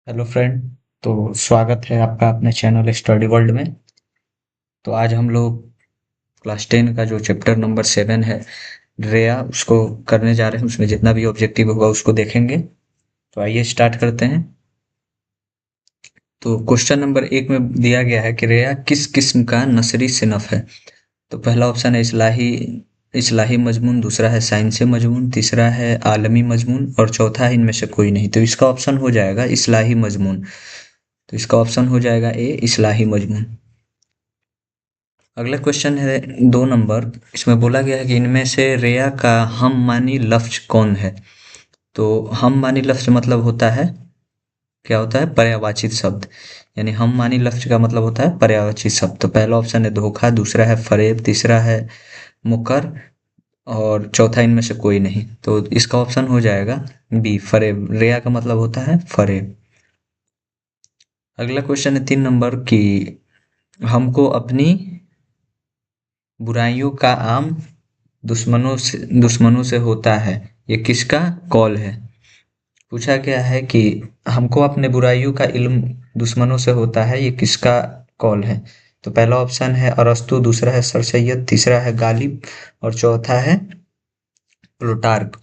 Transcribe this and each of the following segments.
Hello friend. तो स्वागत है आपका अपने चैनल स्टडी वर्ल्ड में। तो आज हम लोग क्लास 10 का जो चैप्टर नंबर 7 है रेया उसको करने जा रहे हैं। उसमें जितना भी ऑब्जेक्टिव होगा उसको देखेंगे। तो आइए स्टार्ट करते हैं। तो क्वेश्चन नंबर 1 में दिया गया है कि रेया किस किस्म का नसरी सिनफ है। तो पहला ऑप्शन है इस्लाही इस्लाही मजमून, दूसरा है साइंसी मजमून, तीसरा है आलमी मजमून और चौथा है इनमें से कोई नहीं। तो इसका ऑप्शन हो जाएगा इस्लाही मजमून। तो इसका ऑप्शन हो जाएगा ए इस्लाही मजमून। अगला क्वेश्चन है 2 नंबर। इसमें बोला गया है कि इनमें से रेया का हम मानी लफ्ज कौन है। तो हम मानी लफ्ज मतलब होता है, क्या होता है, पर्यायवाची शब्द। यानी हम मानी लफ्ज का मतलब होता है पर्यायवाची शब्द। तो पहला ऑप्शन है धोखा, दूसरा है फरेब, तीसरा है मुकर और चौथा इनमें से कोई नहीं। तो इसका ऑप्शन हो जाएगा बी फरेब। रेया का मतलब होता है फरेब। अगला क्वेश्चन है 3 नंबर की हमको अपनी बुराइयों का आम दुश्मनों से होता है, ये किसका कौल है। पूछा गया है कि हमको अपने बुराइयों का इल्म दुश्मनों से होता है, ये किसका कौल है। तो पहला ऑप्शन है अरस्तु, दूसरा है सर सैयद, तीसरा है गालिब और चौथा है प्लूटार्क।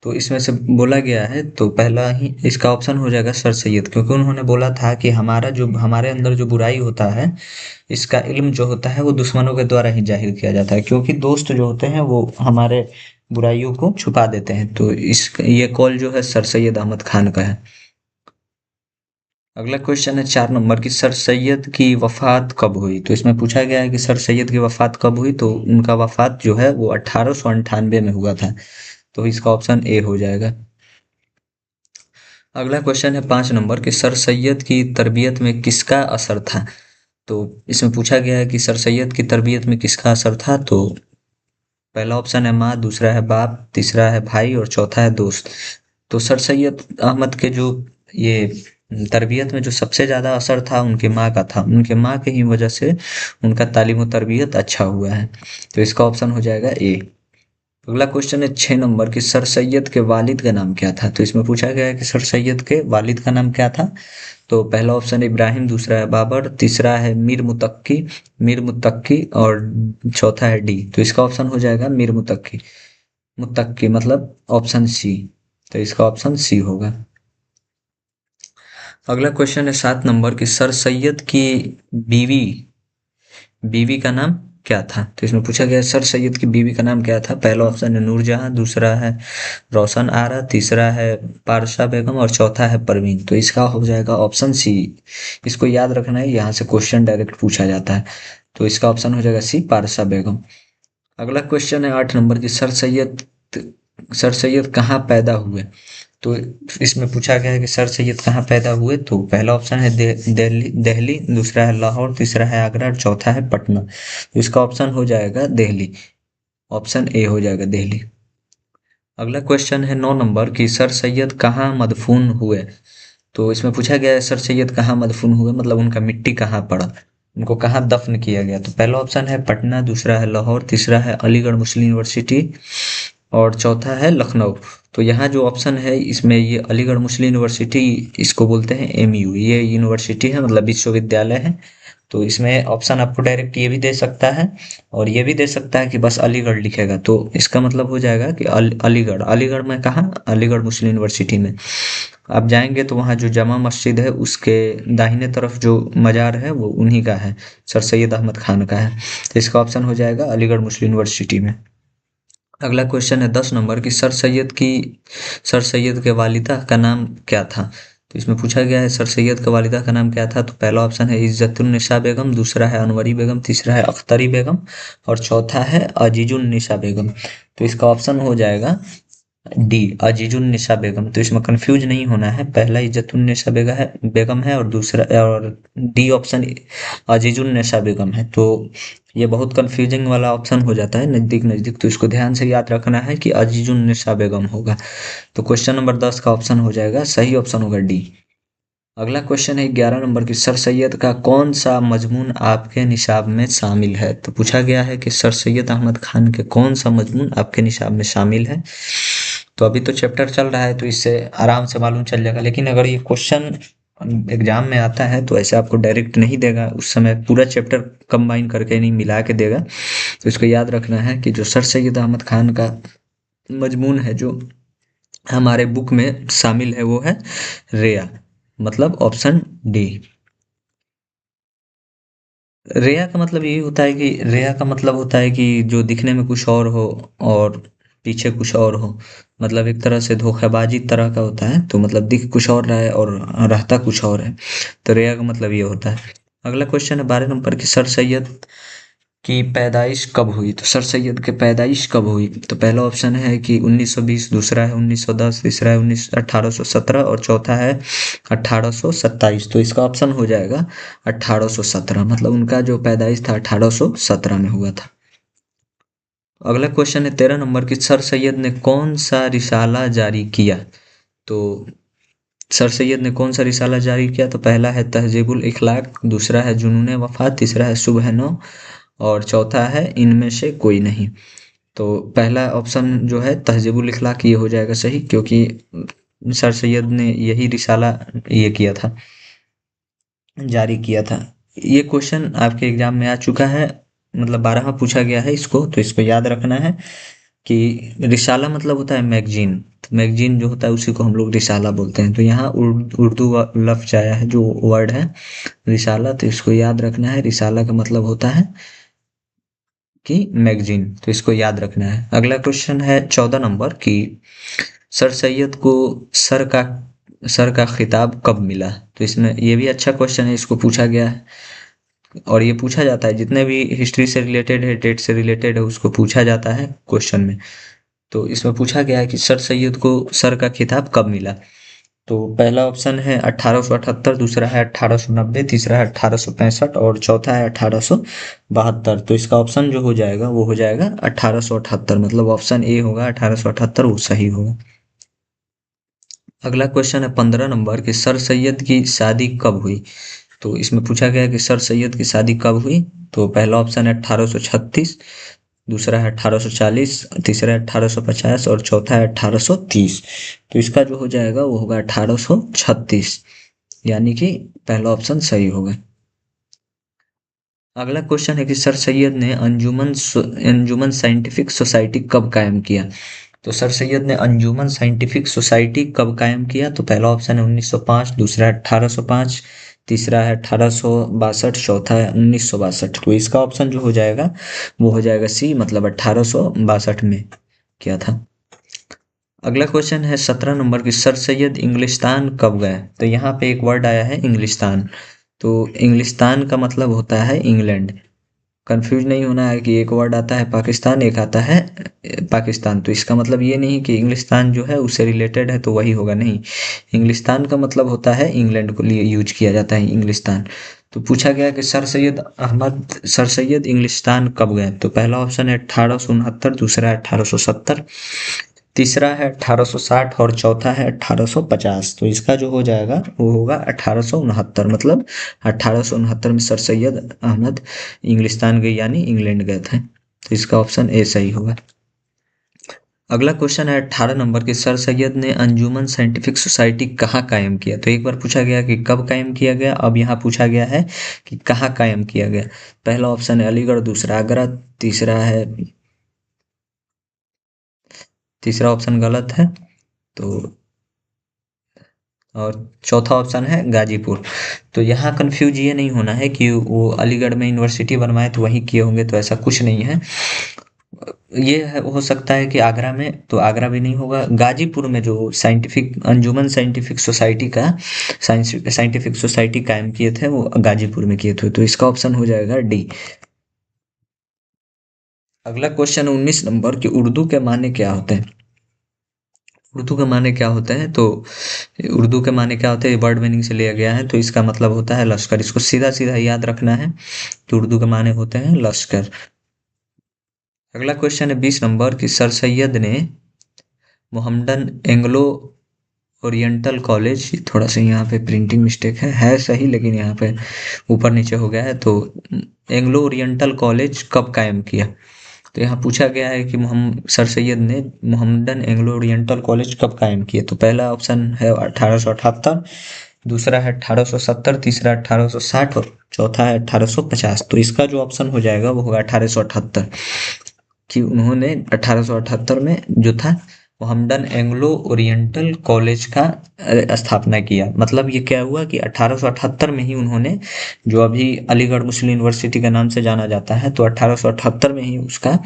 तो इसमें से बोला गया है तो पहला ही इसका ऑप्शन हो जाएगा सर सैयद, क्योंकि उन्होंने बोला था कि हमारे अंदर जो बुराई होता है इसका इल्म जो होता है वो दुश्मनों के द्वारा ही जाहिर किया जाता है, क्योंकि दोस्त जो होते हैं वो हमारे बुराइयों को छुपा देते हैं। तो इस ये कॉल जो है सर सैयद अहमद खान का है। अगला क्वेश्चन है 4 नंबर की सर सैयद की वफात कब हुई। तो इसमें पूछा गया है कि सर सैयद की वफात कब हुई। तो उनका वफात जो है वो 1898 में हुआ था। तो इसका ऑप्शन ए हो जाएगा। अगला क्वेश्चन है 5 नंबर कि सर सैयद की तरबियत में किसका असर था। तो इसमें पूछा गया है कि सर सैयद की तरबियत में किसका असर था। तो पहला ऑप्शन है माँ, दूसरा है बाप, तीसरा है भाई और चौथा है दोस्त। तो सर सैयद अहमद के जो ये तरबियत में जो सबसे ज़्यादा असर था उनके माँ का था। उनके माँ के ही वजह से उनका तालीम और तरबियत अच्छा हुआ है। तो इसका ऑप्शन हो जाएगा ए। अगला क्वेश्चन है 6 नंबर की सर सैयद के वालिद का नाम क्या था। तो इसमें पूछा गया है कि सर सैयद के वालिद का नाम क्या था। तो पहला ऑप्शन है इब्राहिम, दूसरा है बाबर, तीसरा है मीर मुत्तकी और चौथा है डी। तो इसका ऑप्शन हो जाएगा मीर मुत्तकी। मुत्तकी मतलब ऑप्शन सी। तो इसका ऑप्शन सी होगा। अगला क्वेश्चन है 7 नंबर की सर सैयद की बीवी बीवी का नाम क्या था। तो इसमें पूछा गया है सर सैयद की बीवी का नाम क्या था। पहला ऑप्शन है नूरजहां, दूसरा है रोशन आरा, तीसरा है पारसा बेगम और चौथा है परवीन। तो इसका हो जाएगा ऑप्शन सी। इसको याद रखना है, यहाँ से क्वेश्चन डायरेक्ट पूछा जाता है। तो इसका ऑप्शन हो जाएगा सी पारसा बेगम। अगला क्वेश्चन है 8 नंबर की सर सैयद कहाँ पैदा हुए। तो इसमें पूछा गया है कि सर सैयद कहाँ पैदा हुए। तो पहला ऑप्शन है दिल्ली, दूसरा है लाहौर, तीसरा है आगरा और चौथा है पटना। तो इसका ऑप्शन हो जाएगा दिल्ली। ऑप्शन ए हो जाएगा दिल्ली। अगला क्वेश्चन है 9 नंबर की सर सैयद कहाँ मदफून हुए। तो इसमें पूछा गया है सर सैयद कहाँ मदफून हुए, मतलब उनका मिट्टी कहाँ पड़ा, उनको कहाँ दफन किया गया। तो पहला ऑप्शन है पटना, दूसरा है लाहौर, तीसरा है अलीगढ़ मुस्लिम यूनिवर्सिटी और चौथा है लखनऊ। तो यहाँ जो ऑप्शन है इसमें ये अलीगढ़ मुस्लिम यूनिवर्सिटी, इसको बोलते हैं एमयू, ये यूनिवर्सिटी है मतलब विश्वविद्यालय है। तो इसमें ऑप्शन आपको डायरेक्ट ये भी दे सकता है और ये भी दे सकता है कि बस अलीगढ़ लिखेगा। तो इसका मतलब हो जाएगा कि अलीगढ़। अलीगढ़ में कहाँ, अलीगढ़ मुस्लिम यूनिवर्सिटी में। आप जाएंगे तो वहाँ जो जामा मस्जिद है उसके दाहिने तरफ जो मजार है वो उन्हीं का है, सर सैयद अहमद खान का है। तो इसका ऑप्शन हो जाएगा अलीगढ़ मुस्लिम यूनिवर्सिटी में। अगला क्वेश्चन है 10 नंबर की सर सैयद के वालिदा का नाम क्या था। तो इसमें पूछा गया है सर सैयद के वालिदा का नाम क्या था। तो पहला ऑप्शन है इज्जतुन्निसा बेगम, दूसरा है अनवरी बेगम, तीसरा है अख्तरी बेगम और चौथा है अजीजुन्निसा बेगम। तो इसका ऑप्शन हो जाएगा डी अजीजुन्निसा बेगम। तो इसमें कंफ्यूज नहीं होना है, पहला इज्जतुन्निसा बेगम है और दूसरा और डी ऑप्शन अजीजुन्निसा बेगम है। तो ये बहुत कंफ्यूजिंग वाला ऑप्शन हो जाता है नज़दीक नज़दीक। तो इसको ध्यान से याद रखना है कि अजीजुन्निसा बेगम होगा। तो क्वेश्चन नंबर 10 का ऑप्शन हो जाएगा, सही ऑप्शन होगा डी। अगला क्वेश्चन है 11 नंबर की सर सैयद का कौन सा मजमून आपके निशाब में शामिल है। तो पूछा गया है कि सर सैयद अहमद खान के कौन सा मजमून आपके निशाब में शामिल है। तो अभी तो चैप्टर चल रहा है तो इससे आराम से मालूम चल जाएगा, लेकिन अगर ये क्वेश्चन एग्जाम में आता है तो ऐसे आपको डायरेक्ट नहीं देगा, उस समय पूरा चैप्टर कंबाइन करके नहीं मिला के देगा। तो इसको याद रखना है कि जो सर सैयद अहमद खान का मजमून है जो हमारे बुक में शामिल है वो है रेया, मतलब ऑप्शन डी। रेया का मतलब यही होता है कि रेया का मतलब होता है कि जो दिखने में कुछ और हो और पीछे कुछ और हो, मतलब एक तरह से धोखेबाजी तरह का होता है, तो मतलब दिख कुछ और रहा है और रहता कुछ और है, तो रेया का मतलब ये होता है। अगला क्वेश्चन है 12 नंबर की, सर सैयद की पैदाइश कब हुई? तो सर सैयद की पैदाइश कब हुई? तो पहला ऑप्शन है कि 1920, दूसरा है 1910, तीसरा है 1817 और चौथा है 1827। तो इसका ऑप्शन हो जाएगा 1817, मतलब उनका जो पैदाइश था 1817 में हुआ था। अगला क्वेश्चन है 13 नंबर की, सर सैयद ने कौन सा रिसाला जारी किया? तो सर सैयद ने कौन सा रिसाला जारी किया? तो पहला है तहजीबुल इखलाक, दूसरा है जुनून वफा, तीसरा है सुबह नौ और चौथा है इनमें से कोई नहीं। तो पहला ऑप्शन जो है तहजीबुल इखलाक ये हो जाएगा सही, क्योंकि सर सैयद ने यही रिसाला ये किया था, जारी किया था। ये क्वेश्चन आपके एग्जाम में आ चुका है, मतलब 12वां पूछा गया है इसको, तो इसको याद रखना है कि रिसाला मतलब होता है मैगजीन, तो मैगजीन जो होता है उसी को हम लोग रिसाला बोलते हैं। तो यहाँ उर्दू लफ्ज आया है जो वर्ड है रिसाला, तो इसको याद रखना है, रिसाला का मतलब होता है कि मैगजीन, तो इसको याद रखना है। अगला क्वेश्चन है 14 नंबर की, सर सैयद को सर का सर का खिताब कब मिला? तो इसमें ये भी अच्छा क्वेश्चन है, इसको पूछा गया है और ये पूछा जाता है जितने भी हिस्ट्री से रिलेटेड है, डेट से रिलेटेड है, उसको पूछा जाता है क्वेश्चन में। तो इसमें पूछा गया है कि सर सैयद को सर का खिताब कब मिला? तो पहला ऑप्शन है 1878, दूसरा है 1890, तीसरा है 1865 और चौथा है 1872। तो इसका ऑप्शन जो हो जाएगा वो हो जाएगा 1878, मतलब ऑप्शन ए होगा 1878, वो सही होगा। अगला क्वेश्चन है 15 नंबर की, सर सैयद की शादी कब हुई? तो इसमें पूछा गया कि सर सैयद की शादी कब हुई? तो पहला ऑप्शन है 1836, दूसरा है 1840, तीसरा है 1850 और चौथा है 1830। तो इसका जो हो जाएगा वो होगा 1836, यानी कि पहला ऑप्शन सही होगा। अगला क्वेश्चन है कि सर सैयद ने अंजुमन साइंटिफिक सोसाइटी कब कायम किया? तो सर सैयद ने अंजुमन साइंटिफिक सोसाइटी कब कायम किया? तो पहला ऑप्शन है 1905, दूसरा है 1805, तीसरा है 1862, चौथा है 1962। तो इसका ऑप्शन जो हो जाएगा वो हो जाएगा सी, मतलब 1862 में किया था। अगला क्वेश्चन है 17 नंबर की, सर सैयद इंग्लिस्तान कब गए? तो यहाँ पे एक वर्ड आया है इंग्लिस्तान, तो इंग्लिस्तान का मतलब होता है इंग्लैंड। कंफ्यूज नहीं होना है कि एक वर्ड आता है पाकिस्तान, एक आता है पाकिस्तान, तो इसका मतलब ये नहीं कि इंग्लिस्तान जो है उससे रिलेटेड है तो वही होगा, नहीं। इंग्लिस्तान का मतलब होता है इंग्लैंड को लिए यूज किया जाता है इंग्लिस्तान। तो पूछा गया कि सर सैयद इंग्लिस्तान कब गए? तो पहला ऑप्शन है 1869, दूसरा है 1870, तीसरा है 1860 और चौथा है 1850। तो इसका जो हो जाएगा वो होगा 1869, मतलब 1869 में सर सैयद अहमद इंग्लिस्तान गए, यानी इंग्लैंड गए थे। तो इसका ऑप्शन ए सही होगा। अगला क्वेश्चन है 18 नंबर की, सर सैयद ने अंजुमन साइंटिफिक सोसाइटी कहाँ कायम किया? तो एक बार पूछा गया कि कब कायम किया गया, अब यहाँ पूछा गया है कि कहाँ कायम किया गया। पहला ऑप्शन है अलीगढ़, दूसरा आगरा, तीसरा है तीसरा ऑप्शन गलत है, तो और चौथा ऑप्शन है गाजीपुर। तो यहाँ कंफ्यूज ये नहीं होना है कि वो अलीगढ़ में यूनिवर्सिटी बनवाए तो वहीं किए होंगे, तो ऐसा कुछ नहीं है। ये है, हो सकता है कि आगरा में, तो आगरा भी नहीं होगा। गाजीपुर में जो साइंटिफिक अंजुमन साइंटिफिक सोसाइटी का साइंटिफिक सोसाइटी कायम किए थे वो गाजीपुर में किए थे, तो इसका ऑप्शन हो जाएगा डी। अगला क्वेश्चन 19 नंबर की, उर्दू के माने क्या होते हैं? उर्दू के माने क्या होते हैं? तो उर्दू के माने क्या होते हैं, वर्ड मीनिंग से लिया गया है, तो इसका मतलब होता है लश्कर, इसको सीधा सीधा याद रखना है। तो उर्दू के माने होते हैं लश्कर। अगला क्वेश्चन है 20 नंबर की, सर सैयद ने मोहम्मदन एंग्लो ओरिएंटल कॉलेज, थोड़ा सा यहाँ पे प्रिंटिंग मिस्टेक है सही, लेकिन यहाँ पे ऊपर नीचे हो गया है, तो एंग्लो ओरिएंटल कॉलेज कब कायम किया? तो यहाँ पूछा गया है कि मोहम्मद सर सैयद ने मोहम्मदन एंग्लो ओरिएंटल कॉलेज कब कायम किए? तो पहला ऑप्शन है 1878, दूसरा है 1870, तीसरा 1860 और चौथा है 1850। तो इसका जो ऑप्शन हो जाएगा वो होगा 1878, कि उन्होंने 1878 में जो था मोहम्मडन एंग्लो ओरिएंटल कॉलेज का स्थापना किया। मतलब ये क्या हुआ कि 1878 में ही उन्होंने, जो अभी अलीगढ़ मुस्लिम यूनिवर्सिटी के नाम से जाना जाता है, तो 1878 में ही उसका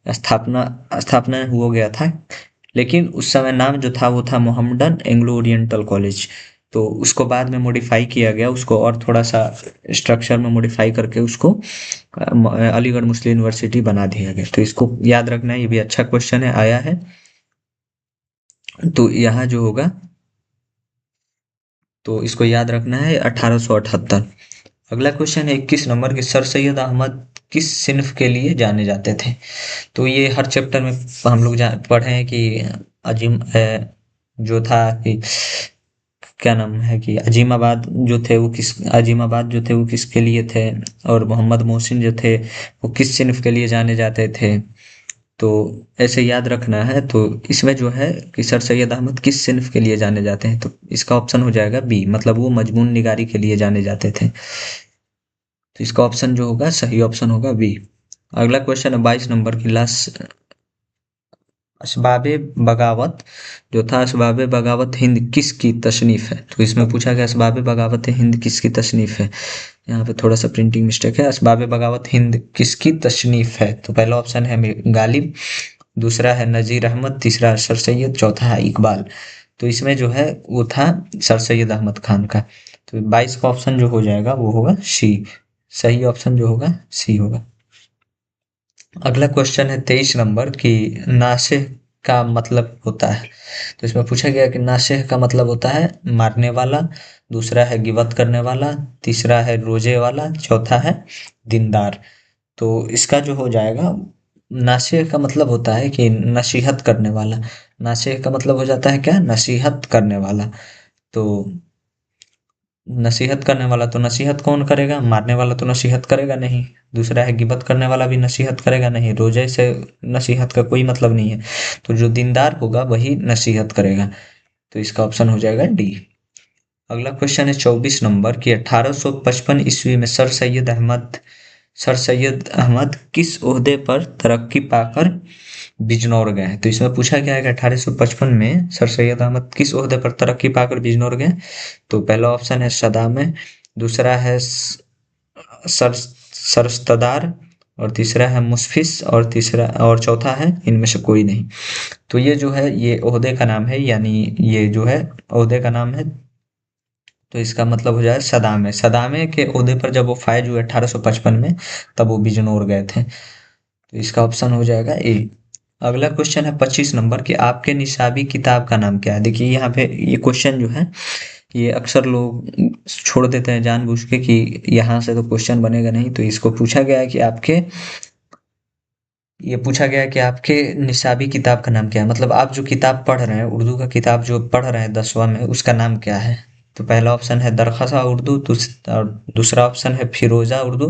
स्थापना स्थापना हो गया था। लेकिन उस समय नाम जो था वो था मोहम्मडन एंग्लो ओरिएंटल कॉलेज। तो उसको बाद में मॉडिफाई किया गया, उसको और थोड़ा सा स्ट्रक्चर में मॉडिफाई करके उसको अलीगढ़ मुस्लिम यूनिवर्सिटी बना दिया गया। तो इसको याद रखना है, ये भी अच्छा क्वेश्चन है, आया है। तो यहाँ जो होगा, तो इसको याद रखना है 1878। अगला क्वेश्चन है 21 नंबर के, सर सैयद अहमद किस सिन्फ के लिए जाने जाते थे? तो ये हर चैप्टर में हम लोग पढ़े हैं कि अजीम जो था कि क्या नाम है कि अजीमाबाद जो थे वो किस, अजीमाबाद जो थे वो किसके लिए थे, और मोहम्मद मोहसिन जो थे वो किस सिन्फ के लिए जाने जाते थे। तो ऐसे याद रखना है। तो इसमें जो है कि सर सैयद अहमद किस सिन्फ के लिए जाने जाते हैं, तो इसका ऑप्शन हो जाएगा बी, मतलब वो मजमून निगारी के लिए जाने जाते थे। तो इसका ऑप्शन जो होगा, सही ऑप्शन होगा बी। अगला क्वेश्चन है 22 नंबर की, लास्ट असबाब बगावत जो था, असबाब बगावत हिंद किसकी तसनीफ है? तो इसमें पूछा गया असबाब बगावत हिंद किसकी तसनीफ है। यहाँ पे थोड़ा सा प्रिंटिंग मिस्टेक है। असबाब बगावत हिंद किसकी तसनीफ है? तो पहला ऑप्शन है गालिब, दूसरा है नजीर अहमद, तीसरा है सर सैयद, चौथा है इकबाल। तो इसमें जो है वो था सर सैयद अहमद खान का। तो 22 का ऑप्शन जो हो जाएगा वो होगा सी। सही ऑप्शन जो होगा सी होगा। अगला क्वेश्चन है 23 नंबर की, नासिह का मतलब होता है। तो इसमें पूछा गया कि नासिह का मतलब होता है मारने वाला, दूसरा है गिबत करने वाला, तीसरा है रोजे वाला, चौथा है दीनदार। तो इसका जो हो जाएगा, नासिह का मतलब होता है कि नसीहत करने वाला। नासिह का मतलब हो जाता है क्या, नसीहत करने वाला। तो नसीहत करने वाला, तो नसीहत कौन करेगा, मारने वाला तो नसीहत करेगा नहीं। दूसरा है गिबत करने वाला भी नसीहत करेगा नहीं, रोजे से नसीहत का कोई मतलब नहीं है। तो जो दीनदार होगा वही नसीहत करेगा। तो इसका ऑप्शन हो जाएगा डी। अगला क्वेश्चन है 24 नंबर की, 1855 ईस्वी में सर सैयद अहमद किस ओहदे पर तरक्की पाकर बिजनौर गए? तो इसमें पूछा गया है कि 1855 में सर सैयद अहमद किस ओहदे पर तरक्की पाकर बिजनौर गए। तो पहला ऑप्शन है सदामे, दूसरा है सरस्तदार, और तीसरा है मुस्फिस, और तीसरा और चौथा है इनमें से कोई नहीं। तो ये जो है ये ओहदे का नाम है, यानी ये जो है ओहदे का नाम है। तो इसका मतलब हो जाए सदामे। सदामे के ओहदे पर जब वो फायज हुए 1855 में, तब वो बिजनौर गए थे। तो इसका ऑप्शन हो जाएगा ए। अगला क्वेश्चन है 25 नंबर की, आपके निसाबी किताब का नाम क्या है? देखिए यहाँ पे ये क्वेश्चन जो है, ये अक्सर लोग छोड़ देते हैं जानबूझ के कि यहाँ से तो क्वेश्चन बनेगा नहीं। तो इसको पूछा गया है कि आपके, ये पूछा गया है कि आपके निसाबी किताब का नाम क्या है, मतलब आप जो किताब पढ़ रहे हैं, उर्दू का किताब जो पढ़ रहे हैं 10वां में, उसका नाम क्या है? तो पहला ऑप्शन है दरखसा उर्दू, और दूसरा ऑप्शन है फिरोजा उर्दू,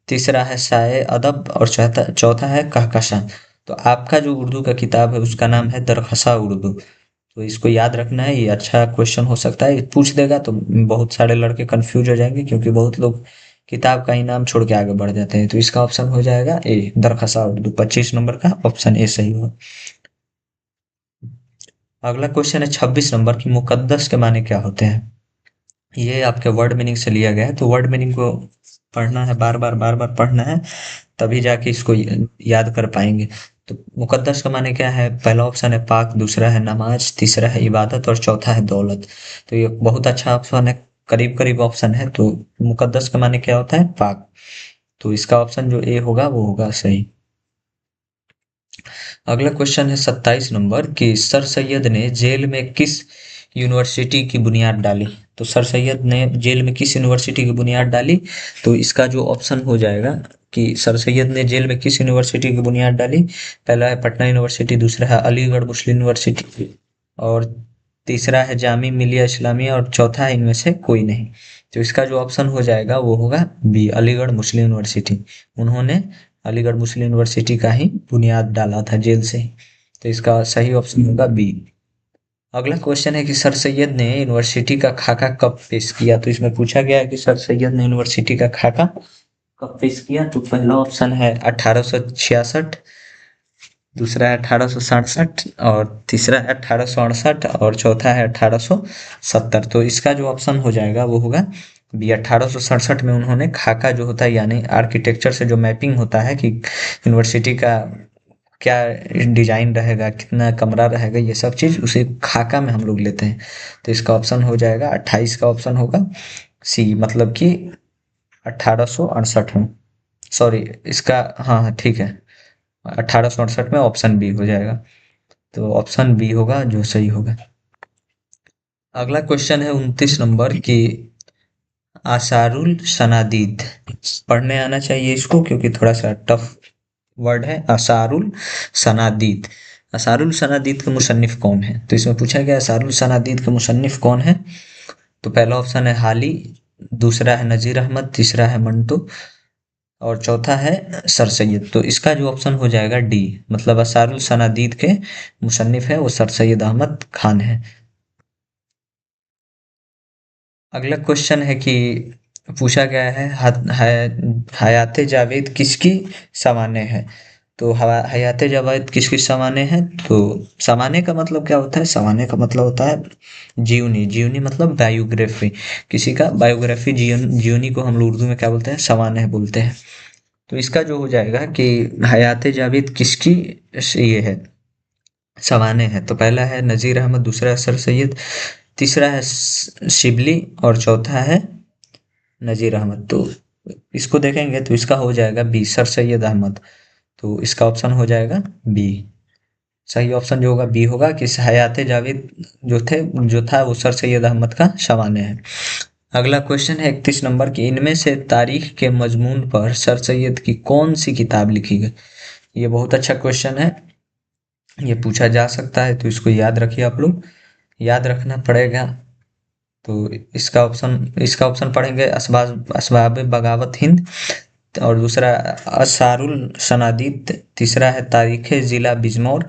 तीसरा है साए अदब, और चौथा चौथा है कहकशां। तो आपका जो उर्दू का किताब है उसका नाम है दरखसा उर्दू। तो इसको याद रखना है, ये अच्छा क्वेश्चन हो सकता है, पूछ देगा तो बहुत सारे लड़के कंफ्यूज हो जाएंगे, क्योंकि बहुत लोग किताब का ही नाम छोड़ के आगे बढ़ जाते हैं। तो इसका ऑप्शन हो जाएगा ए, दरखसा उर्दू। 25 नंबर का ऑप्शन ए सही होगा। अगला क्वेश्चन है 26 नंबर की, मुकद्दस के माने क्या होते हैं? ये आपके वर्ड मीनिंग से लिया गया है। तो वर्ड मीनिंग को पढ़ना है, बार बार पढ़ना है, तभी जाके इसको याद कर पाएंगे। तो मुकद्दस का माने क्या है? पहला ऑप्शन है पाक, दूसरा है नमाज, तीसरा है इबादत, और चौथा है दौलत। तो ये बहुत अच्छा ऑप्शन है, करीब करीब ऑप्शन है। तो मुकद्दस का माने क्या होता है? पाक। तो इसका ऑप्शन जो ए होगा वो होगा सही। अगला क्वेश्चन है 27 नंबर कि सर सैयद ने जेल में किस यूनिवर्सिटी की बुनियाद डाली? तो सर सैयद ने जेल में किस यूनिवर्सिटी की बुनियाद डाली? तो इसका जो ऑप्शन हो जाएगा कि सर सैयद ने जेल में किस यूनिवर्सिटी की बुनियाद डाली, पहला है पटना यूनिवर्सिटी, दूसरा है अलीगढ़ मुस्लिम यूनिवर्सिटी, और तीसरा है जामी मिलिया इस्लामिया, और चौथा है इनमें से कोई नहीं। तो इसका जो ऑप्शन हो जाएगा वो होगा बी, अलीगढ़ मुस्लिम यूनिवर्सिटी। उन्होंने अलीगढ़ मुस्लिम यूनिवर्सिटी का ही बुनियाद डाला था जेल से ही। तो इसका सही ऑप्शन होगा बी। अगला क्वेश्चन है कि सर सैयद ने यूनिवर्सिटी का खाका कब पेश किया। तो इसमें पूछा गया है कि सर सैयद ने यूनिवर्सिटी का खाका कब पेश किया। तो पहला ऑप्शन है 1866, दूसरा है 1867 और तीसरा है 1868 और चौथा है 1870। तो इसका जो ऑप्शन हो जाएगा वो होगा बी। 1867 में उन्होंने खाका जो होता है यानी आर्किटेक्चर से जो मैपिंग होता है कि यूनिवर्सिटी का क्या डिजाइन रहेगा, कितना कमरा रहेगा, ये सब चीज उसे खाका में हम लोग लेते हैं। तो इसका ऑप्शन हो जाएगा 28 का ऑप्शन होगा सी, मतलब कि 1868 में। सॉरी, इसका हाँ हाँ ठीक है, 1868 में ऑप्शन बी हो जाएगा। तो ऑप्शन बी होगा जो सही होगा। अगला क्वेश्चन है 29 नंबर की आसारुल सनादीद। पढ़ने आना चाहिए इसको क्योंकि थोड़ा सा टफ वर्ड है असारुल सनादीद। असारुल सनादीद के मुसन्निफ कौन है। तो इसमें पूछा गया असारुल सनादीद के मुसन्निफ कौन है। तो पहला ऑप्शन है हाली, दूसरा है नजीर अहमद, तीसरा है मंटो और चौथा है सर सैयद। तो इसका जो ऑप्शन हो जाएगा डी, मतलब असारुल सनादीद के मुसन्निफ है वो सर सैयद अहमद खान है। अगला क्वेश्चन है कि पूछा गया है हयाते जावेद किसकी सामान्य है। तो हयाते जावेद किसकी सामान्य है। तो सामान्य का मतलब क्या होता है, सामान्य का मतलब होता है जीवनी। जीवनी मतलब बायोग्राफी, किसी का बायोग्राफी जीवनी को हम लोग उर्दू में क्या बोलते हैं, सामान्य बोलते हैं। तो इसका जो हो जाएगा कि हयाते जावेद किसकी ये है, सामान्य है। तो पहला है नजीर अहमद, दूसरा है सर सैयद, तीसरा है शिबली और चौथा है नजीर अहमद। तो इसको देखेंगे तो इसका हो जाएगा बी, सर सैयद अहमद। तो इसका ऑप्शन हो जाएगा बी। सही ऑप्शन जो होगा बी होगा कि हयाते जावेद जो था वो सर सैयद अहमद का सामान्य है। अगला क्वेश्चन है 31 नंबर की इनमें से तारीख के मजमून पर सर सैयद की कौन सी किताब लिखी गई। ये बहुत अच्छा क्वेश्चन है, ये पूछा जा सकता है तो इसको याद रखिए आप लोग, याद रखना पड़ेगा। तो इसका ऑप्शन पढ़ेंगे असबाब असबाब बगावत हिंद और दूसरा असारुल सनादित, तीसरा है तारीख जिला बिजनौर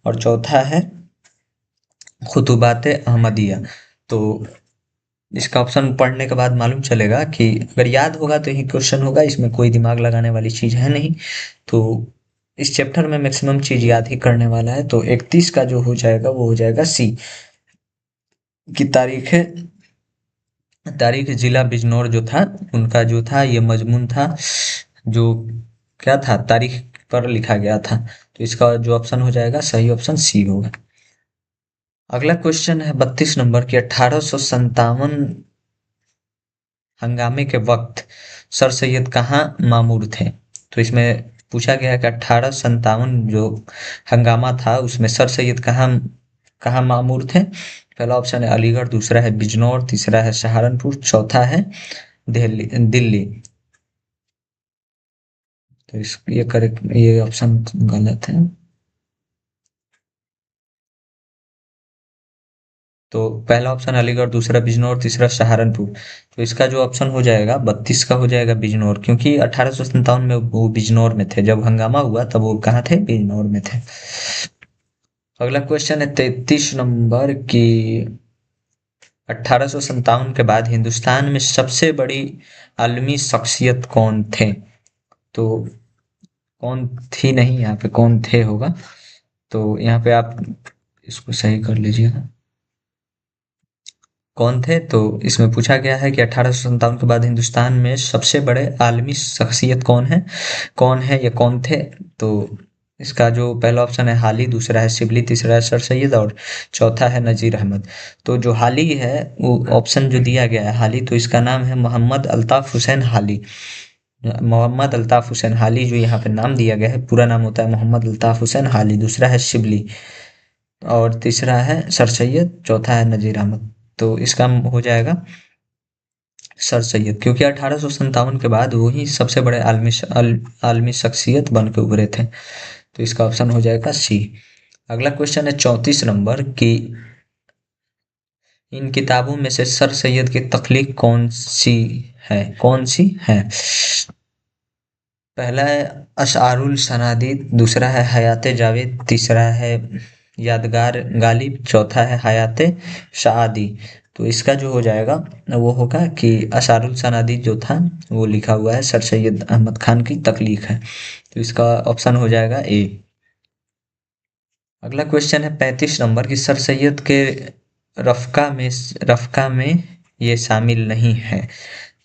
और चौथा है खुतबात अहमदिया। तो इसका ऑप्शन पढ़ने के बाद मालूम चलेगा कि अगर याद होगा तो ही क्वेश्चन होगा, इसमें कोई दिमाग लगाने वाली चीज है नहीं। तो इस चैप्टर में मैक्सिमम चीज याद ही करने वाला है। तो 31 का जो हो जाएगा वो हो जाएगा सी की तारीख जिला बिजनौर जो था उनका जो था ये मजमून था, जो क्या था तारीख पर लिखा गया था। तो इसका जो ऑप्शन हो जाएगा सही ऑप्शन सी होगा। अगला क्वेश्चन है 32 नंबर की 1857 हंगामे के वक्त सर सैयद कहाँ मामूर थे। तो इसमें पूछा गया कि 1857 जो हंगामा था उसमें सर सैयद कहाँ कहाँ मामूर थे। पहला ऑप्शन है अलीगढ़, दूसरा है बिजनौर, तीसरा है सहारनपुर, चौथा है दिल्ली दिल्ली। तो इस ये करेक्ट, ये ऑप्शन गलत है। तो पहला ऑप्शन अलीगढ़, दूसरा बिजनौर, तीसरा सहारनपुर। तो इसका जो ऑप्शन हो जाएगा 32 का हो जाएगा बिजनौर, क्योंकि 1857 में वो बिजनौर में थे, जब हंगामा हुआ तब वो कहाँ थे, बिजनौर में थे। अगला क्वेश्चन है 33 नंबर की 1857 के बाद हिंदुस्तान में सबसे बड़ी आलमी शख्सियत कौन थे। तो कौन थी नहीं, यहाँ पे कौन थे होगा। तो यहाँ पे आप इसको सही कर लीजिएगा, कौन थे। तो इसमें पूछा गया है कि 1857 के बाद हिंदुस्तान में सबसे बड़े आलमी शख्सियत कौन है या कौन थे। तो इसका जो पहला ऑप्शन है हाली, दूसरा है शिबली, तीसरा है सर सैयद और चौथा है नजीर अहमद। तो जो हाली है वो ऑप्शन जो दिया गया है हाली, तो इसका नाम है मोहम्मद अल्ताफ हुसैन हाली। मोहम्मद अल्ताफ हुसैन हाली जो यहाँ पे नाम दिया गया है, पूरा नाम होता है मोहम्मद अल्ताफ हुसैन हाली। दूसरा है शिबली और तीसरा है सर सैयद, चौथा है नजीर अहमद। तो इसका हो जाएगा सर सैयद, क्योंकि 1857 के बाद वो ही सबसे बड़े आलमी शख्सियत बन के उभरे थे। तो इसका ऑप्शन हो जाएगा सी। अगला क्वेश्चन है 34 नंबर की इन किताबों में से सर सैयद की तख्लीक कौन सी है। पहला है अशआरुल सनादिद, दूसरा है हयाते जावेद, तीसरा है यादगार गालिब, चौथा है हयाते शादी। तो इसका जो हो जाएगा वो होगा कि अशारुल सनादी जो था वो लिखा हुआ है सर सैयद अहमद खान की तख्लीक है। तो इसका ऑप्शन हो जाएगा ए। अगला क्वेश्चन है 35 नंबर की सर सैयद के रफ़्क़ा में रफ़्क़ा में ये शामिल नहीं है।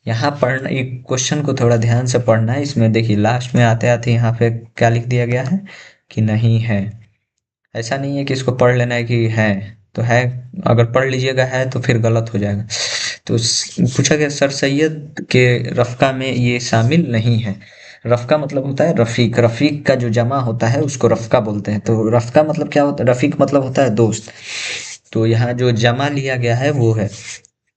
यहाँ पढ़ना ये क्वेश्चन को थोड़ा ध्यान से पढ़ना है। इसमें देखिए लास्ट में आते-आते यहाँ पे क्या लिख दिया गया है कि नहीं है। ऐसा नहीं है कि इसको पढ़ लेना है कि है तो है, अगर पढ़ लीजिएगा है तो फिर गलत हो जाएगा। तो पूछा गया सर सैयद के रफ़्क़ा में ये शामिल नहीं है। रफ़्क़ा मतलब होता है रफ़ीक, रफ़ीक का जो जमा होता है उसको रफ़्क़ा बोलते हैं। तो रफ़्क़ा मतलब क्या होता है, रफ़ीक मतलब होता है दोस्त। तो यहाँ जो जमा लिया गया है वो है,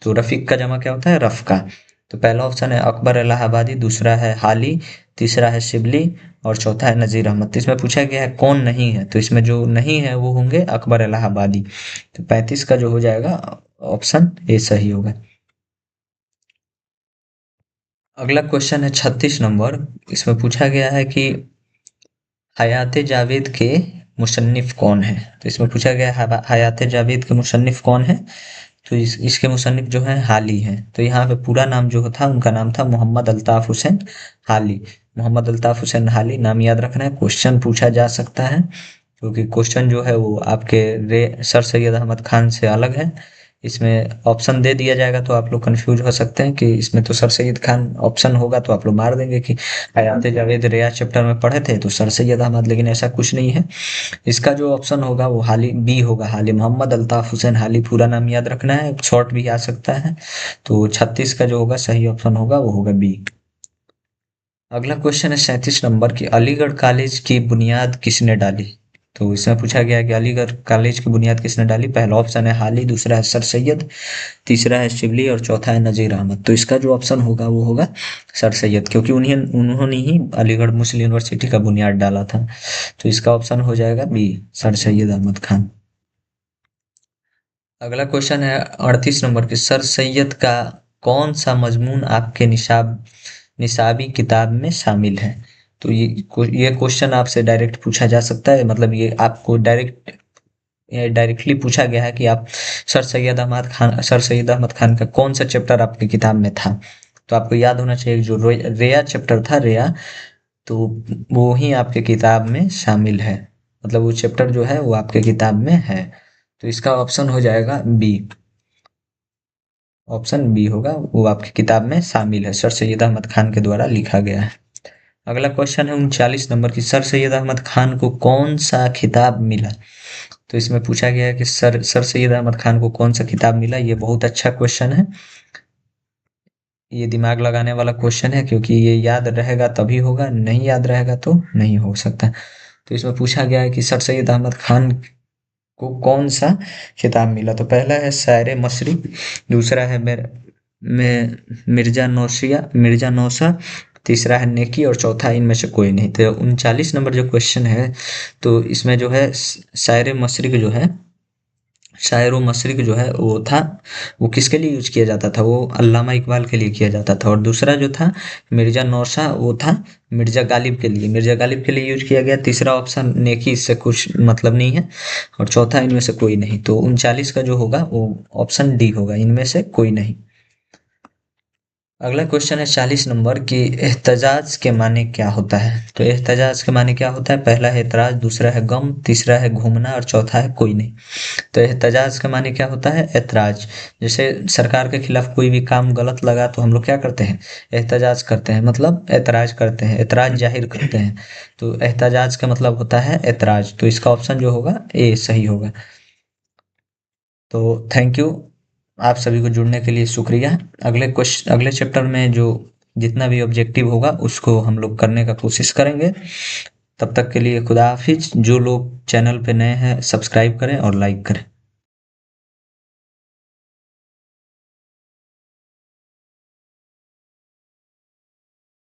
तो रफ़ीक का जमा क्या होता है, रफ़्क़ा। तो पहला ऑप्शन है अकबर इलाहाबादी, दूसरा है हाली, तीसरा है शिबली और चौथा है नज़ीर अहमद। तो इसमें पूछा गया है कौन नहीं है, तो इसमें जो नहीं है वो होंगे अकबर इलाहाबादी। तो 35 का जो हो जाएगा ऑप्शन ए सही होगा। अगला क्वेश्चन है 36 नंबर। इसमें पूछा गया है कि हयात जावेद के मुसन्निफ कौन है। तो इसमें पूछा गया है हयात जावेद के मुसन्निफ कौन है। तो इसके मुसन्निफ जो हैं हाली हैं। तो यहाँ पे पूरा नाम जो था उनका नाम था मोहम्मद अल्ताफ हुसैन हाली। मोहम्मद अल्ताफ हुसैन हाली नाम याद रखना है, क्वेश्चन पूछा जा सकता है क्योंकि क्वेश्चन जो है वो आपके सर सैयद अहमद खान से अलग है। इसमें ऑप्शन दे दिया जाएगा तो आप लोग कंफ्यूज हो सकते हैं कि इसमें तो सर सैयद खान ऑप्शन होगा तो आप लोग मार देंगे कि हयात जावेद रियाज चैप्टर में पढ़े थे तो सर सैयद अहमद, लेकिन ऐसा कुछ नहीं है। इसका जो ऑप्शन होगा वो हाली बी होगा, हाली मोहम्मद अल्ताफ हुसैन हाली पूरा नाम याद रखना है, शॉर्ट भी आ सकता है। तो 36 का जो होगा सही ऑप्शन होगा वो होगा बी। अगला क्वेश्चन है 37 नंबर की अलीगढ़ कॉलेज की बुनियाद किसने डाली। तो इसमें पूछा गया है कि अलीगढ़ कॉलेज की बुनियाद किसने डाली। पहला ऑप्शन है हाली, दूसरा है सर सैयद, तीसरा है शिबली और चौथा है नज़ीर अहमद। तो इसका जो ऑप्शन होगा वो होगा सर सैयद, क्योंकि उन्होंने ही अलीगढ़ मुस्लिम यूनिवर्सिटी का बुनियाद डाला था। तो इसका ऑप्शन हो जाएगा बी, सर सैयद अहमद खान। अगला क्वेश्चन है 38 नंबर की सर सैयद का कौन सा मजमून आपके निसाबी किताब में शामिल है। तो ये क्वेश्चन आपसे डायरेक्ट पूछा जा सकता है, मतलब ये आपको डायरेक्टली पूछा गया है कि आप सर सैयद अहमद खान का कौन सा चैप्टर आपकी किताब में था। तो आपको याद होना चाहिए जो रेया चैप्टर था, रेया, तो वो ही आपके किताब में शामिल है, मतलब वो चैप्टर जो है वो आपके किताब में है। तो इसका ऑप्शन हो जाएगा बी, ऑप्शन बी होगा, वो आपकी किताब में शामिल है, सर सैयद अहमद खान के द्वारा लिखा गया है। अगला क्वेश्चन है 39 नंबर की सर सैयद अहमद खान को कौन सा खिताब मिला। तो इसमें पूछा गया है कि सर सैयद अहमद खान को कौन सा खिताब मिला। ये बहुत अच्छा क्वेश्चन है, ये दिमाग लगाने वाला क्वेश्चन है क्योंकि ये याद रहेगा तभी होगा, नहीं याद रहेगा तो नहीं हो सकता। तो इसमें पूछा गया है कि सर सैयद अहमद खान को कौन सा खिताब मिला। तो पहला है शायर मसरी, दूसरा है मिर्जा नौशा, तीसरा है नेकी और चौथा इनमें से कोई नहीं। तो 39 नंबर जो क्वेश्चन है तो इसमें जो है शायर मसरी जो है, शायर व मशरिक जो है वो था, वो किसके लिए यूज किया जाता था, वो अल्लामा इकबाल के लिए किया जाता था। और दूसरा जो था मिर्जा नौशा वो था मिर्जा गालिब के लिए, मिर्जा गालिब के लिए यूज किया गया। तीसरा ऑप्शन नेकी, इससे कुछ मतलब नहीं है। और चौथा इनमें से कोई नहीं। तो 39 का जो होगा वो ऑप्शन डी होगा, इनमें से कोई नहीं। अगला क्वेश्चन है 40 नंबर की एहतजाज के माने क्या होता है। तो एहतजाज के माने क्या होता है, पहला है एतराज, दूसरा है गम, तीसरा है घूमना और चौथा है कोई नहीं। तो एहतजाज के माने क्या होता है, एतराज। जैसे सरकार के खिलाफ कोई भी काम गलत लगा तो हम लोग क्या करते हैं, एहतजाज करते हैं, मतलब एतराज करते हैं, एतराज जाहिर करते हैं। तो एहतजाज का मतलब होता है एतराज। तो इसका ऑप्शन जो होगा ए सही होगा। तो थैंक यू, आप सभी को जुड़ने के लिए शुक्रिया। अगले चैप्टर में जो जितना भी ऑब्जेक्टिव होगा उसको हम लोग करने का कोशिश करेंगे। तब तक के लिए खुदा हाफिज। जो लोग चैनल पे नए हैं सब्सक्राइब करें और लाइक करें।